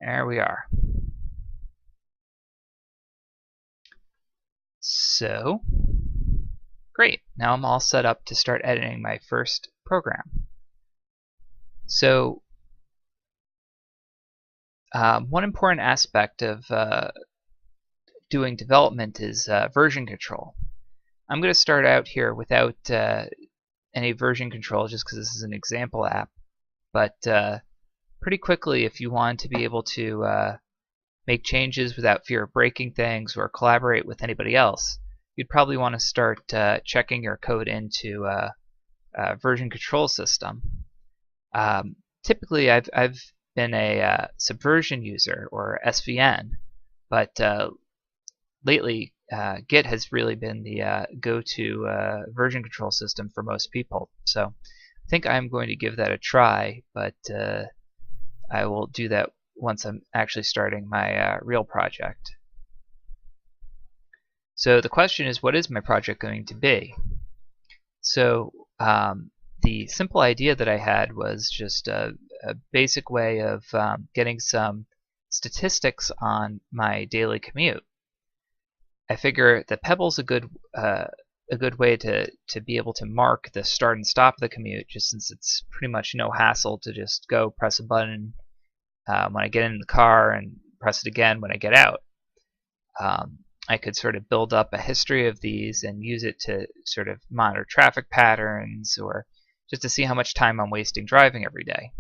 There we are. So, great. Now I'm all set up to start editing my first program. So, one important aspect of doing development is version control. I'm going to start out here without any version control just because this is an example app, but pretty quickly, if you want to be able to make changes without fear of breaking things or collaborate with anybody else, you'd probably want to start checking your code into a version control system. Typically, I've been a Subversion user or SVN, but lately Git has really been the go-to version control system for most people. So I think I'm going to give that a try, but I will do that once I'm actually starting my real project. So the question is, what is my project going to be? So the simple idea that I had was just a basic way of getting some statistics on my daily commute. I figure that Pebble's a good way to be able to mark the start and stop of the commute, just since it's pretty much no hassle to just go press a button when I get in the car and press it again when I get out. I could sort of build up a history of these and use it to sort of monitor traffic patterns or just to see how much time I'm wasting driving every day.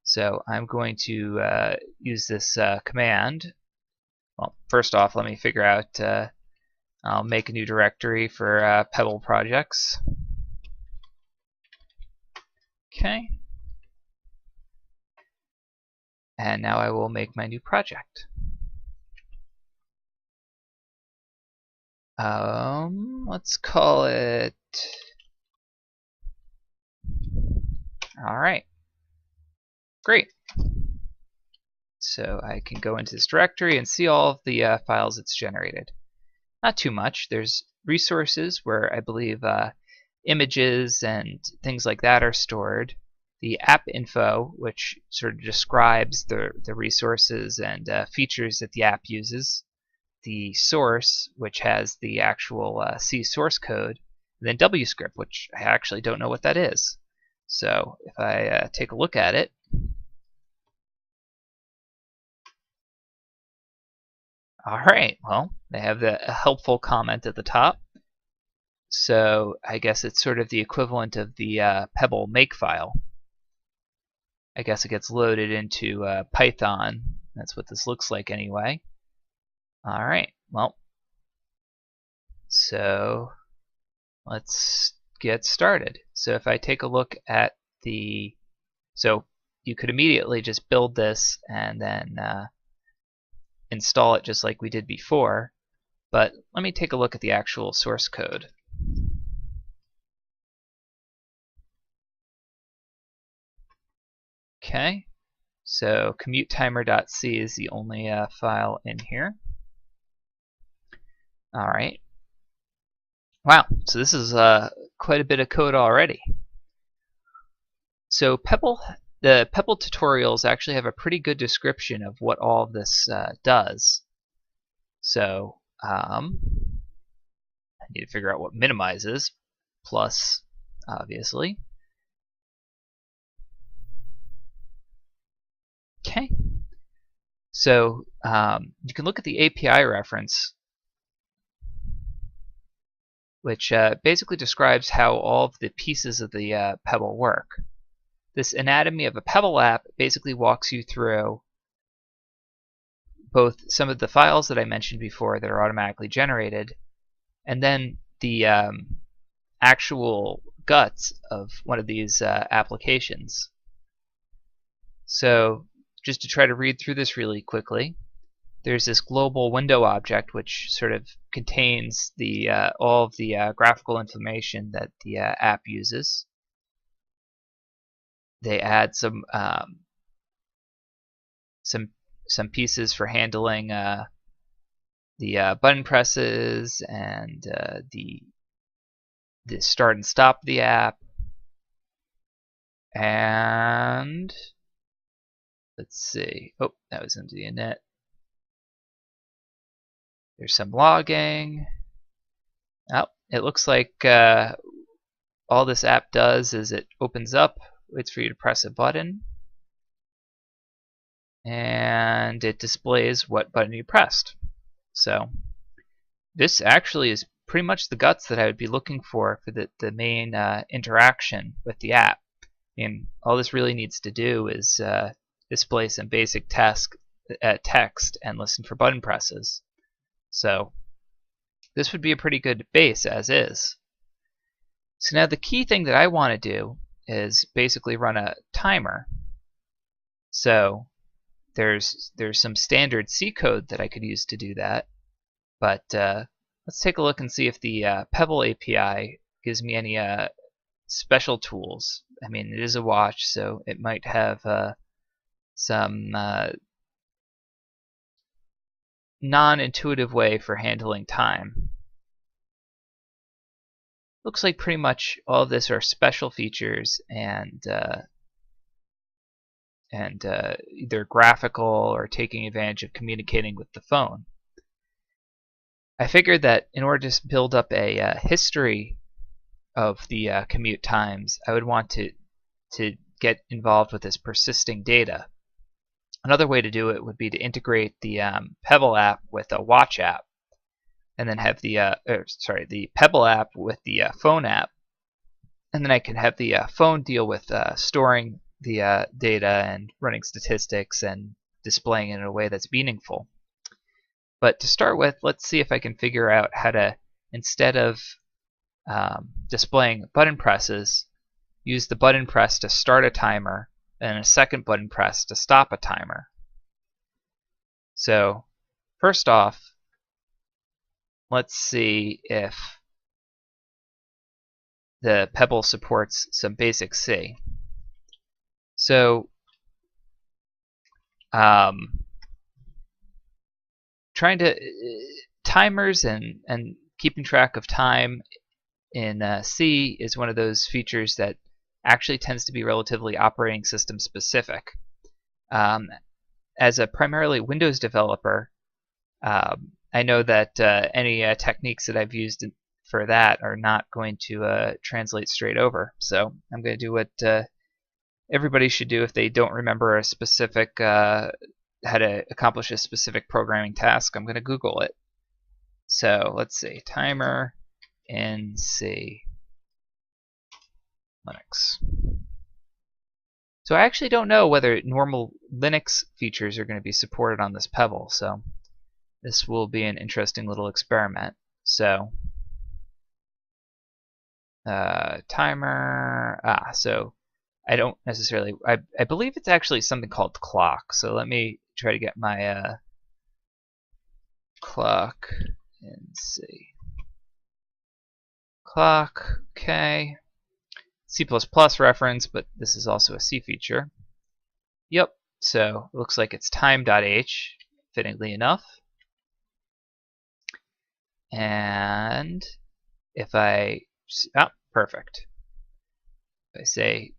So I'm going to use this command. Well, first off, let me figure out, I'll make a new directory for Pebble projects. Okay. And now I will make my new project. Let's call it. Alright. Great. So I can go into this directory and see all of the files it's generated. Not too much. There's resources where I believe images and things like that are stored. The app info, which sort of describes the resources and features that the app uses. The source, which has the actual C source code. And then WScript, which I actually don't know what that is. So if I take a look at it, alright, well, they have a helpful comment at the top. So I guess it's sort of the equivalent of the Pebble makefile. I guess it gets loaded into Python. That's what this looks like anyway. Alright, well, so let's get started. So if I take a look at so you could immediately just build this and then install it just like we did before, but let me take a look at the actual source code. Okay, so commutetimer.c is the only file in here. Alright. Wow, so this is quite a bit of code already. So the Pebble tutorials actually have a pretty good description of what all of this does. So I need to figure out what minimize is, plus, obviously. Okay. So you can look at the API reference, which basically describes how all of the pieces of the Pebble work. This anatomy of a Pebble app basically walks you through both some of the files that I mentioned before that are automatically generated, and then the actual guts of one of these applications. So just to try to read through this really quickly, there's this global window object which sort of contains the all of the graphical information that the app uses. They add some pieces for handling the button presses and the start and stop of the app, and Let's see. Oh, that was into the init. There's some logging. Oh, it looks like all this app does is it opens up, waits for you to press a button, and it displays what button you pressed. So this actually is pretty much the guts that I would be looking for the main interaction with the app. I mean, all this really needs to do is display some basic text and listen for button presses. So this would be a pretty good base as is. So now the key thing that I want to do is basically run a timer. So there's some standard C code that I could use to do that, but let's take a look and see if the Pebble API gives me any special tools. I mean, it is a watch, so it might have some non-intuitive way for handling time. Looks like pretty much all of this are special features and either graphical or taking advantage of communicating with the phone. I figured that in order to build up a history of the commute times, I would want to get involved with this persisting data. Another way to do it would be to integrate the Pebble app with a watch app, and then have the Pebble app with the phone app, and then I can have the phone deal with storing the data and running statistics and displaying it in a way that's meaningful. But to start with, let's see if I can figure out how to, instead of displaying button presses, use the button press to start a timer and a second button press to stop a timer. So first off, let's see if the Pebble supports some basic C. So trying to timers and keeping track of time in C is one of those features that actually tends to be relatively operating system specific. As a primarily Windows developer, I know that any techniques that I've used for that are not going to translate straight over. So I'm going to do what everybody should do if they don't remember a specific how to accomplish a specific programming task. I'm going to Google it. So let's see, timer in C Linux. So I actually don't know whether normal Linux features are going to be supported on this Pebble, so this will be an interesting little experiment. So timer, so I don't necessarily, I believe it's actually something called clock. So let me try to get my clock in C. Clock, okay. C++ reference, but this is also a C feature. Yep, so it looks like it's time.h, fittingly enough. And if I, perfect. If I say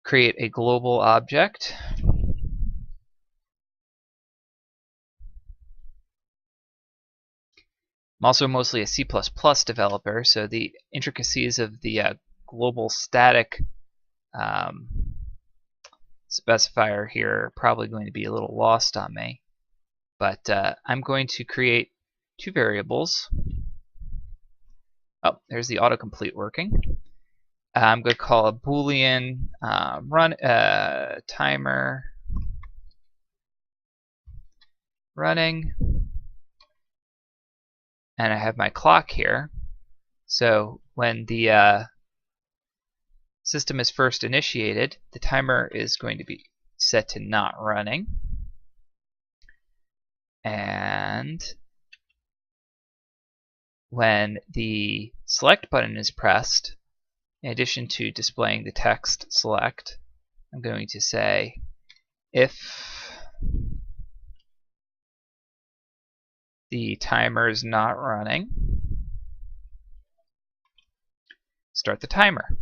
create a global object, I'm also mostly a C++ developer, so the intricacies of the global static specifier here are probably going to be a little lost on me. But I'm going to create two variables. Oh, there's the autocomplete working. I'm going to call a Boolean timer running, and I have my clock here. So when the system is first initiated, the timer is going to be set to not running, and when the select button is pressed, in addition to displaying the text select, I'm going to say if the timer is not running, start the timer.